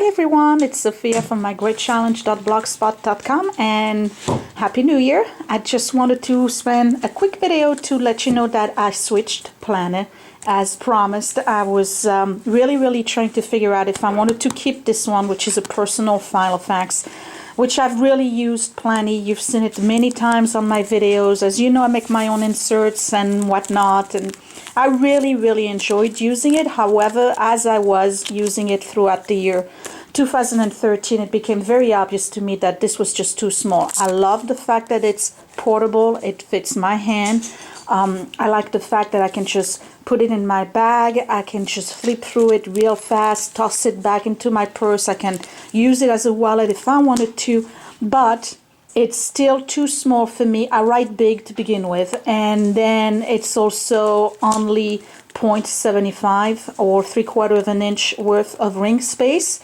everyone, it's Sophia from mygreatchallenge.blogspot.com and Happy New Year. I just wanted to spend a quick video to let you know that I switched planner as promised. I was really trying to figure out if I wanted to keep this one, which is a personal Filofax, which I've really used plenty. You've seen it many times on my videos. As you know, I make my own inserts and whatnot, and I really enjoyed using it. However, as I was using it throughout the year 2013, it became very obvious to me that this was just too small. I love the fact that it's portable. It fits my hand. I like the fact that I can just put it in my bag. I can just flip through it real fast, toss it back into my purse. I can use it as a wallet if I wanted to, but it's still too small for me. I write big to begin with, and then it's also only 0.75 or 3/4 of an inch worth of ring space.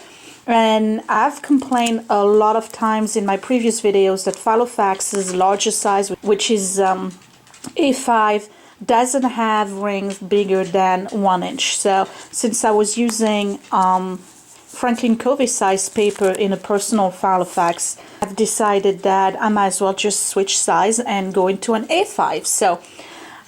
And I've complained a lot of times in my previous videos that Filofax's larger size, which is A5, doesn't have rings bigger than 1 inch. So since I was using Franklin Covey size paper in a personal Filofax, I've decided that I might as well just switch size and go into an A5. So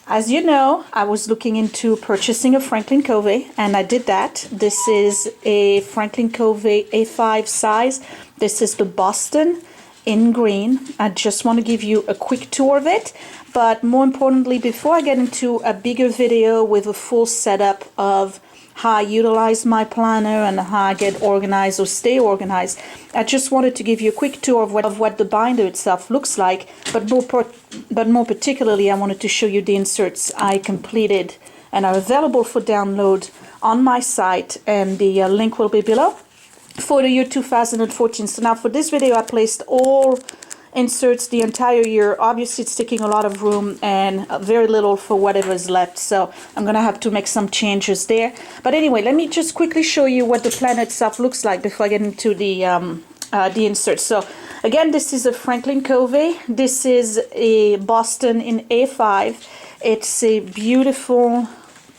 as you know, I was looking into purchasing a Franklin Covey, and I did that. This is a Franklin Covey A5 size. This is the Boston in green. I just want to give you a quick tour of it, but more importantly, before I get into a bigger video with a full setup of how I utilize my planner and how I get organized or stay organized, I just wanted to give you a quick tour of what the binder itself looks like, but more particularly, I wanted to show you the inserts I completed and are available for download on my site, and the link will be below, for the year 2014. So now for this video, I placed all inserts the entire year. Obviously it's taking a lot of room and very little for whatever is left, so I'm gonna have to make some changes there. But anyway, let me just quickly show you what the planner itself looks like before I get into the inserts. So again, this is a Franklin Covey. This is a Boston in A5. It's a beautiful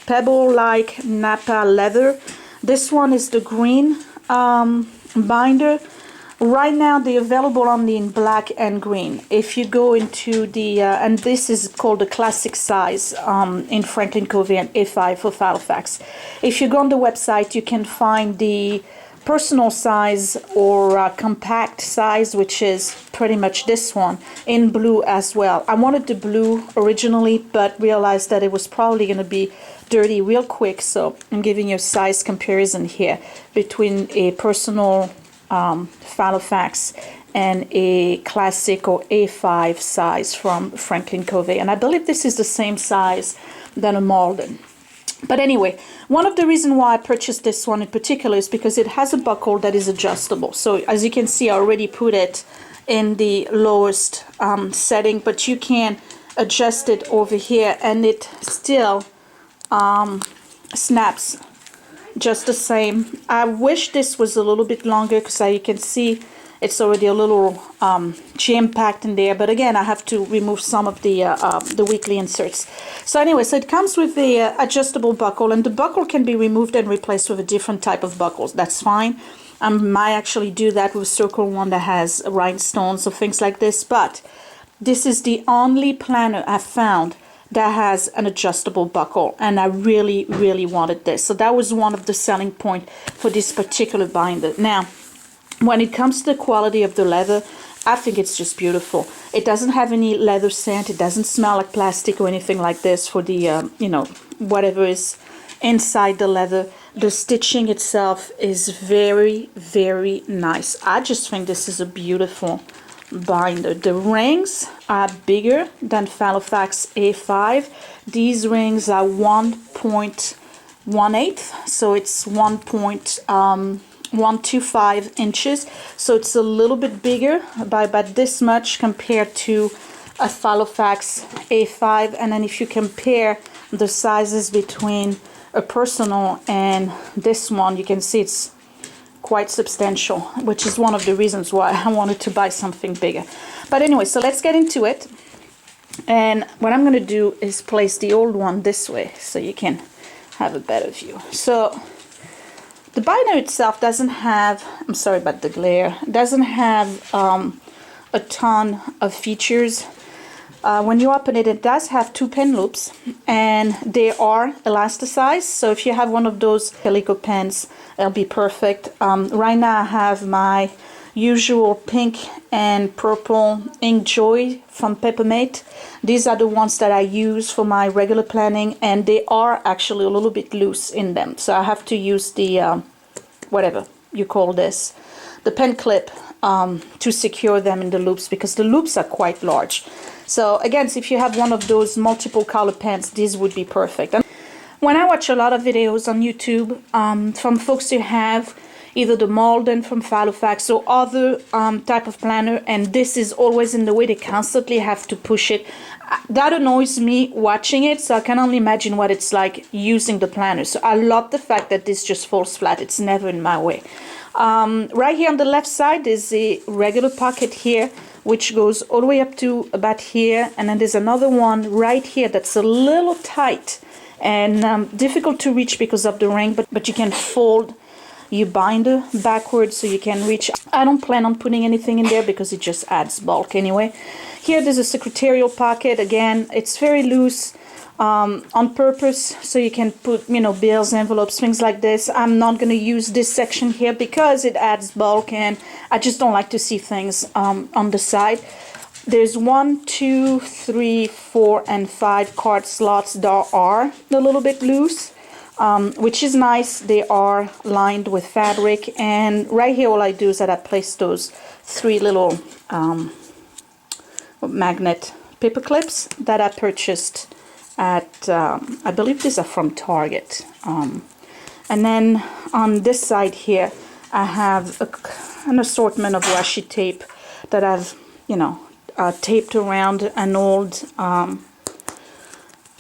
pebble-like Napa leather. This one is the green binder. Right now they're available only in black and green. If you go into the and this is called the classic size in Franklin Covey and A5 for Filofax. If you go on the website, you can find the personal size or compact size, which is pretty much this one, in blue as well. I wanted the blue originally, but realized that it was probably going to be dirty real quick, so I'm giving you a size comparison here between a personal Filofax and a classic or A5 size from Franklin Covey, and I believe this is the same size than a Malden. But anyway, one of the reasons why I purchased this one in particular is because it has a buckle that is adjustable. So as you can see, I already put it in the lowest setting, but you can adjust it over here and it still snaps just the same. I wish this was a little bit longer, because you can see it's already a little jam-packed in there, but again, I have to remove some of the weekly inserts. So anyway, so it comes with the adjustable buckle, and the buckle can be removed and replaced with a different type of buckles. That's fine. I might actually do that with a circle one that has rhinestones or things like this, but this is the only planner I found that has an adjustable buckle, and I really wanted this. So that was one of the selling point for this particular binder. Now, when it comes to the quality of the leather, I think it's just beautiful. It doesn't have any leather scent. It doesn't smell like plastic or anything like this for the, you know, whatever is inside the leather. The stitching itself is very nice. I just think this is a beautiful binder. The rings are bigger than Filofax A5. These rings are 1.18, so it's 1.125 inches, so it's a little bit bigger by this much compared to a Filofax A5. And then if you compare the sizes between a personal and this one, you can see it's quite substantial, which is one of the reasons why I wanted to buy something bigger. But anyway, so let's get into it. And what I'm going to do is place the old one this way so you can have a better view. So The binder itself doesn't have, I'm sorry about the glare, doesn't have a ton of features. When you open it, it does have 2 pen loops, and they are elasticized. So if you have one of those Helico pens, it'll be perfect. Right now I have my usual pink and purple Ink Joy from Peppermate. These are the ones that I use for my regular planning, and they are actually a little bit loose in them. So I have to use the, whatever you call this, the pen clip to secure them in the loops, because the loops are quite large. So again, if you have one of those multiple color pens, these would be perfect. And when I watch a lot of videos on YouTube from folks who have either the Malden from Filofax or other type of planner, and this is always in the way, they constantly have to push it. That annoys me watching it, so I can only imagine what it's like using the planner. So I love the fact that this just falls flat. It's never in my way. Right here on the left side is a regular pocket here, which goes all the way up to about here, and then there's another one right here that's a little tight and difficult to reach because of the ring, but you can fold your binder backwards so you can reach. I don't plan on putting anything in there because it just adds bulk anyway. Here there's a Secretarial Pocket. Again, it's very loose on purpose, so you can put, you know, bills, envelopes, things like this. I'm not going to use this section here because it adds bulk, and I just don't like to see things on the side. There's 1, 2, 3, 4, and 5 card slots that are a little bit loose, which is nice. They are lined with fabric, and right here all I do is that I place those 3 little magnet paper clips that I purchased at, I believe these are from Target. And then on this side here, I have an assortment of washi tape that I've, you know, taped around an old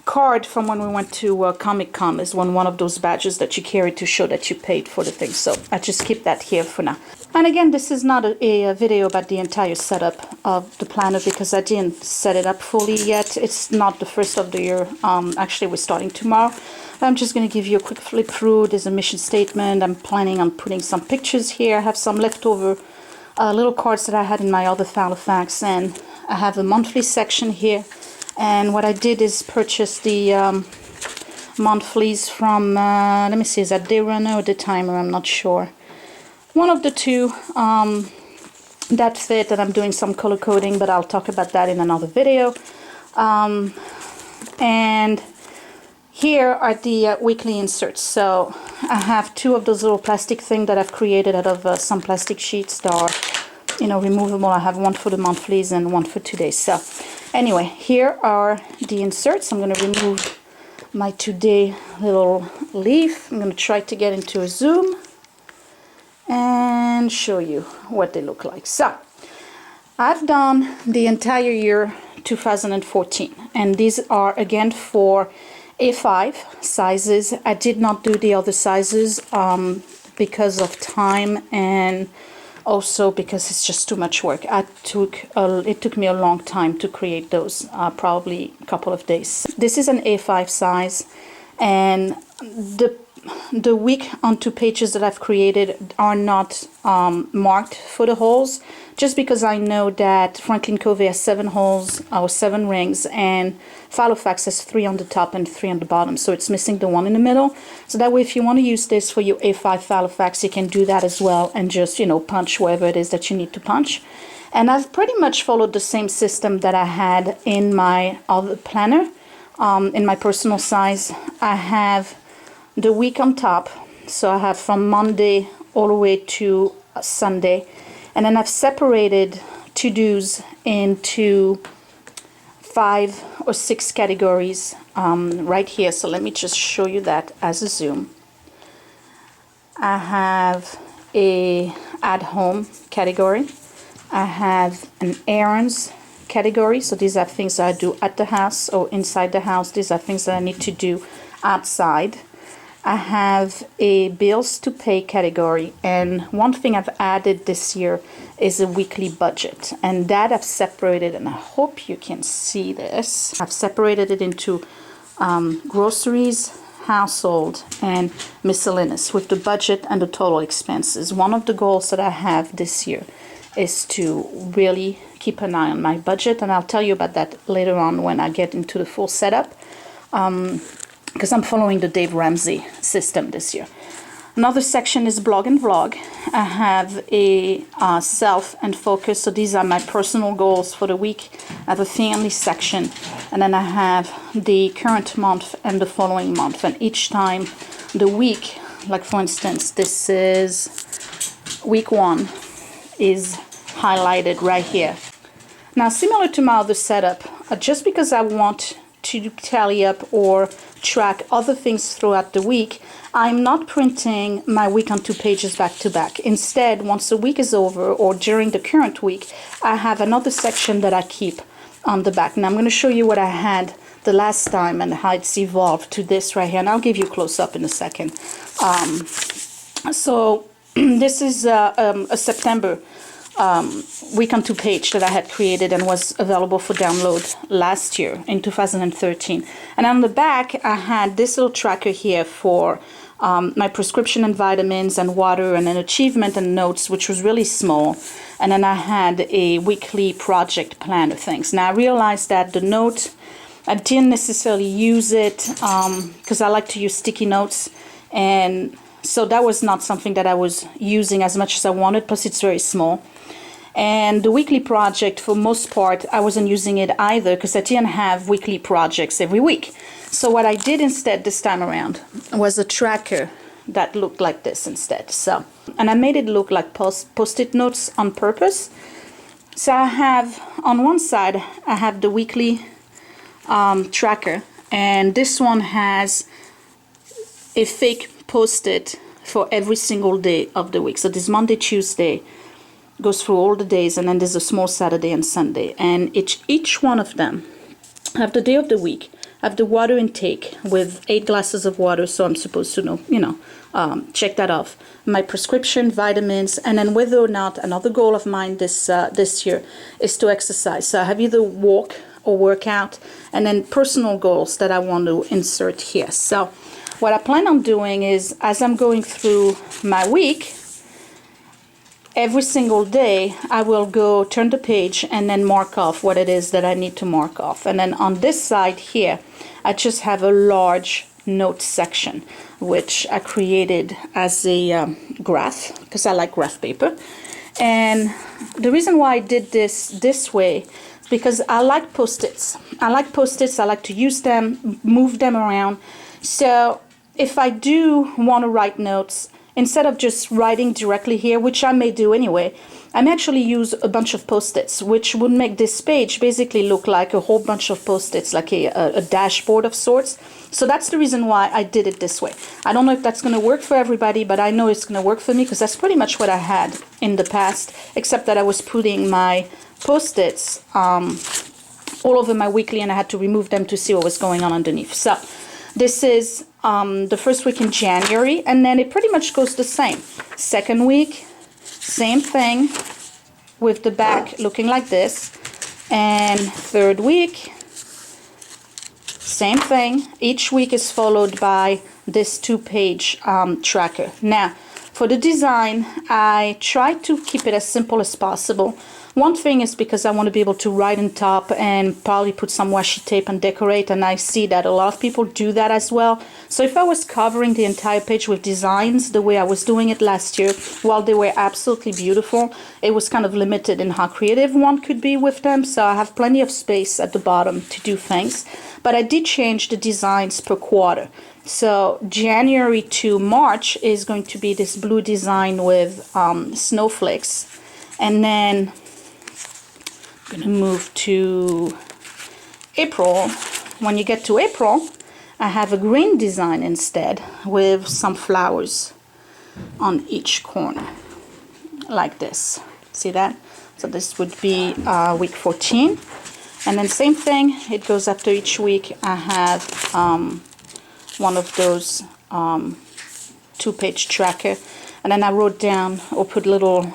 card from when we went to Comic-Con. Is one of those badges that you carry to show that you paid for the thing. So I just keep that here for now. And again, this is not a video about the entire setup of the planner because I didn't set it up fully yet. It's not the first of the year. Actually, we're starting tomorrow. I'm just going to give you a quick flip through. There's a mission statement. I'm planning on putting some pictures here. I have some leftover little cards that I had in my other Filofax, and I have a monthly section here. And what I did is purchase the monthlies from, let me see, is that Day Runner or The Timer? I'm not sure. One of the two that fit, and I'm doing some color coding, but I'll talk about that in another video. And here are the weekly inserts. So I have 2 of those little plastic things that I've created out of some plastic sheets that are, you know, removable. I have one for the monthlies and one for today. So anyway, here are the inserts. I'm going to remove my today little leaf. I'm going to try to get into a zoom and show you what they look like. So I've done the entire year 2014, and these are again for A5 sizes. I did not do the other sizes because of time, and also because it's just too much work. It took me a long time to create those, probably a couple of days. This is an A5 size, and the week on 2 pages that I've created are not marked for the holes, just because I know that Franklin Covey has 7 holes or 7 rings, and Filofax has 3 on the top and 3 on the bottom, so it's missing the one in the middle. So that way, if you want to use this for your A5 Filofax, you can do that as well, and just, you know, punch wherever it is that you need to punch. And I've pretty much followed the same system that I had in my other planner. In my personal size, I have the week on top, so I have from Monday all the way to Sunday, and then I've separated to-dos into 5 or 6 categories right here. So let me just show you that as a zoom. I have a at-home category. I have an errands category, so these are things that I do at the house or inside the house. These are things that I need to do outside. I have a bills to pay category, and one thing I've added this year is a weekly budget, and that I've separated, and I hope you can see this. I've separated it into groceries, household, and miscellaneous with the budget and the total expenses. One of the goals that I have this year is to really keep an eye on my budget, and I'll tell you about that later on when I get into the full setup, because I'm following the Dave Ramsey system this year. Another section is blog and vlog. I have a self and focus, so these are my personal goals for the week. I have a family section, and then I have the current month and the following month. And each time the week, like for instance, this is week 1, is highlighted right here. Now, similar to my other setup, just because I want to tally up or track other things throughout the week, I'm not printing my week on 2 pages back to back. Instead, once the week is over or during the current week, I have another section that I keep on the back. Now I'm going to show you what I had the last time and how it's evolved to this right here, and I'll give you a close-up in a second. So this is a September week on 2 page that I had created and was available for download last year in 2013. And on the back, I had this little tracker here for my prescription and vitamins and water and an achievement and notes, which was really small. And then I had a weekly project plan of things. Now I realized that the note, I didn't necessarily use it because I like to use sticky notes, and so that was not something that I was using as much as I wanted, plus it's very small. And the weekly project, for most part, I wasn't using it either because I didn't have weekly projects every week. So what I did instead this time around was a tracker that looked like this instead. So, and I made it look like post-it notes on purpose. So I have, on one side, I have the weekly tracker, and this one has a fake post-it for every single day of the week. So this Monday, Tuesday, goes through all the days, and then there's a small Saturday and Sunday, and each one of them have the day of the week, have the water intake with 8 glasses of water, so I'm supposed to know, check that off. My prescription, vitamins, and then whether or not, another goal of mine this year is to exercise. So I have either walk or workout, and then personal goals that I want to insert here. So what I plan on doing is, as I'm going through my week, every single day I will go turn the page and then mark off what it is that I need to mark off. And then on this side here, I just have a large note section, which I created as a graph, because I like graph paper. And the reason why I did this way is because I like post-its. I like to use them, move them around. So if I do want to write notes, instead of just writing directly here, which I may do anyway, I may actually use a bunch of post-its, which would make this page basically look like a whole bunch of post-its, like a dashboard of sorts. So that's the reason why I did it this way. I don't know if that's going to work for everybody, but I know it's going to work for me because that's pretty much what I had in the past, except that I was putting my post-its all over my weekly, and I had to remove them to see what was going on underneath. So this is the first week in January, and then it pretty much goes the same. Second week, same thing with the back looking like this. And third week, same thing. Each week is followed by this 2-page tracker. Now, for the design, I try to keep it as simple as possible. One thing is because I want to be able to write on top and probably put some washi tape and decorate, and I see that a lot of people do that as well. So if I was covering the entire page with designs the way I was doing it last year, while they were absolutely beautiful, it was kind of limited in how creative one could be with them. So I have plenty of space at the bottom to do things. But I did change the designs per quarter. So January to March is going to be this blue design with snowflakes. And then I'm going to move to April. When you get to April, I have a green design instead with some flowers on each corner, like this. See that? So this would be week 14. And then same thing, it goes after each week. I have one of those 2-page tracker, and then I wrote down or put little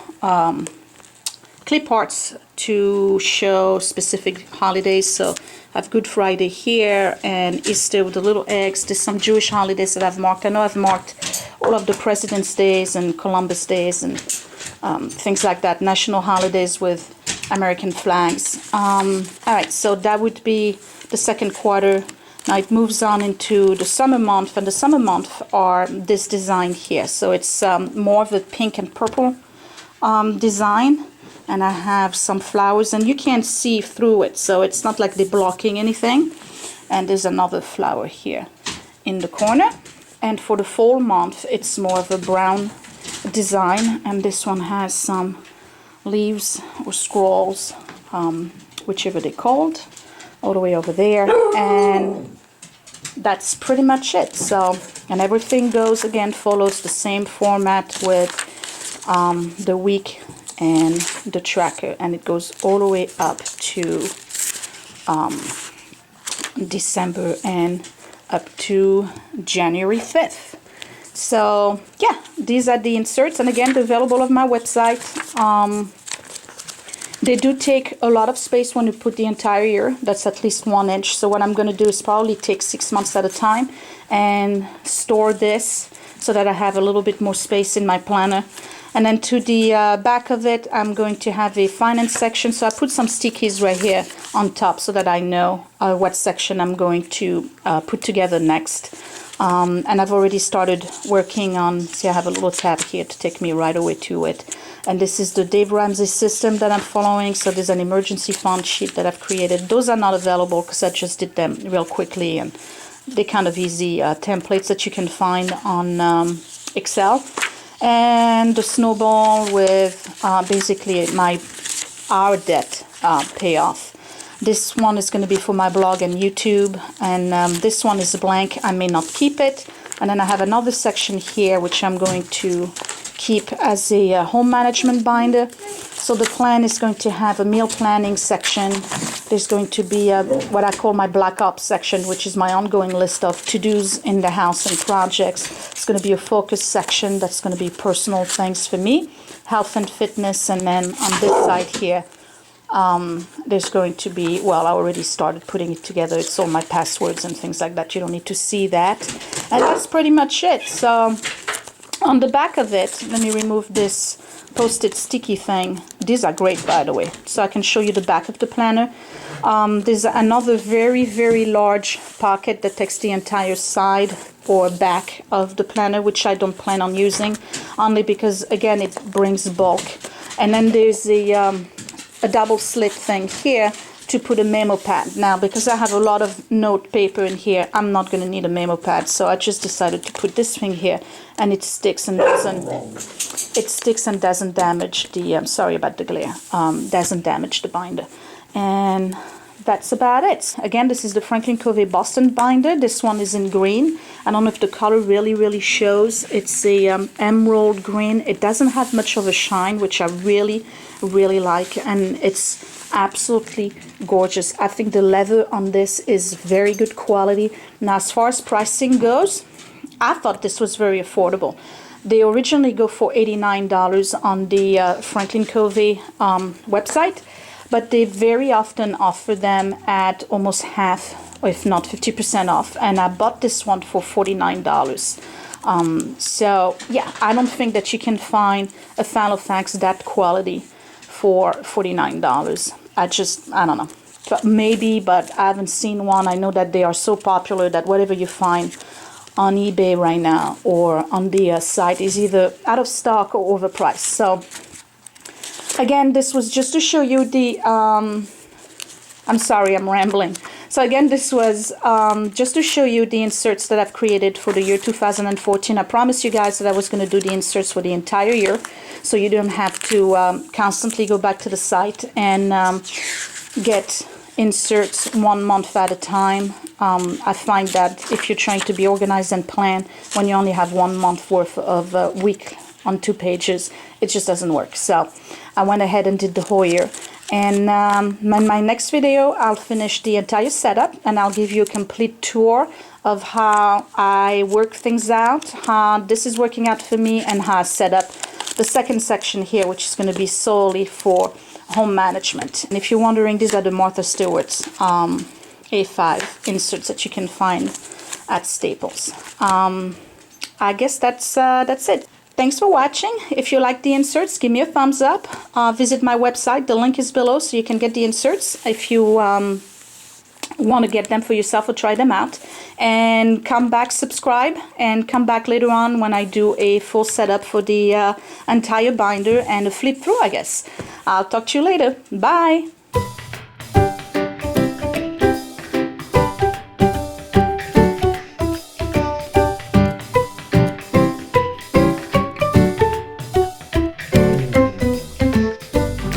clip arts to show specific holidays. So I have Good Friday here and Easter with the little eggs. There's some Jewish holidays that I've marked. I know I've marked all of the President's Days and Columbus Days and things like that. National holidays with American flags. All right, so that would be the second quarter. Now it moves on into the summer month, and the summer month are this design here. So it's more of a pink and purple design, and I have some flowers, and you can't see through it, so it's not like they're blocking anything. And there's another flower here in the corner. And for the fall month, it's more of a brown design, and this one has some leaves or scrolls, whichever they're called, all the way over there. And that's pretty much it. So, and everything goes, again, follows the same format with the week and the tracker, and it goes all the way up to December and up to January 5th. So yeah, these are the inserts, and again, they're available on my website. They do take a lot of space when you put the entire year. That's at least 1 inch. So what I'm going to do is probably take 6 months at a time and store this so that I have a little bit more space in my planner. And then to the back of it, I'm going to have a finance section. So I put some stickies right here on top so that I know what section I'm going to put together next. And I've already started working on, see, I have a little tab here to take me right away to it. And this is the Dave Ramsey system that I'm following. So there's an emergency fund sheet that I've created. Those are not available because I just did them real quickly, and they're kind of easy templates that you can find on Excel. And the snowball with basically our debt payoff. This one is going to be for my blog and YouTube, and this one is blank. I may not keep it. And then I have another section here which I'm going to keep as a home management binder. So the plan is going to have a meal planning section. There's going to be what I call my Black Ops section, which is my ongoing list of to-dos in the house and projects. It's going to be a focus section that's going to be personal things for me, health and fitness. And then on this side here, there's going to be, well, I already started putting it together. It's all my passwords and things like that. You don't need to see that. And that's pretty much it. So on the back of it, let me remove this Post-it sticky thing. These are great, by the way. So I can show you the back of the planner. There's another very, very large pocket that takes the entire side or back of the planner, which I don't plan on using, only because, again, it brings bulk. And then there's a double slit thing here to put a memo pad. Now, because I have a lot of note paper in here, I'm not going to need a memo pad, so I just decided to put this thing here, and it sticks and doesn't damage the, sorry about the glare, doesn't damage the binder. And that's about it. Again, this is the Franklin Covey Boston binder. This one is in green. I don't know if the color really shows. It's a emerald green. It doesn't have much of a shine, which I really like, and it's absolutely gorgeous. I think the leather on this is very good quality. Now, as far as pricing goes, I thought this was very affordable. They originally go for $89 on the Franklin Covey website, but they very often offer them at almost half, or if not 50% off, and I bought this one for $49. So yeah, I don't think that you can find a Filofax that quality for $49. I don't know, but maybe, but I haven't seen one. I know that they are so popular that whatever you find on eBay right now or on the site is either out of stock or overpriced. So again, this was just to show you the I'm sorry, I'm rambling. So again, this was just to show you the inserts that I've created for the year 2014. I promised you guys that I was going to do the inserts for the entire year, so you don't have to constantly go back to the site and get inserts 1 month at a time. I find that if you're trying to be organized and plan, when you only have 1 month worth of week on 2 pages, it just doesn't work. So I went ahead and did the whole year. And in my next video, I'll finish the entire setup, and I'll give you a complete tour of how I work things out, how this is working out for me, and how I set up the second section here, which is going to be solely for home management. And if you're wondering, these are the Martha Stewart A5 inserts that you can find at Staples. I guess that's it. Thanks for watching. If you like the inserts, give me a thumbs up. Visit my website. The link is below so you can get the inserts if you want to get them for yourself or try them out. And come back, subscribe, and come back later on when I do a full setup for the entire binder and a flip through, I guess. I'll talk to you later. Bye.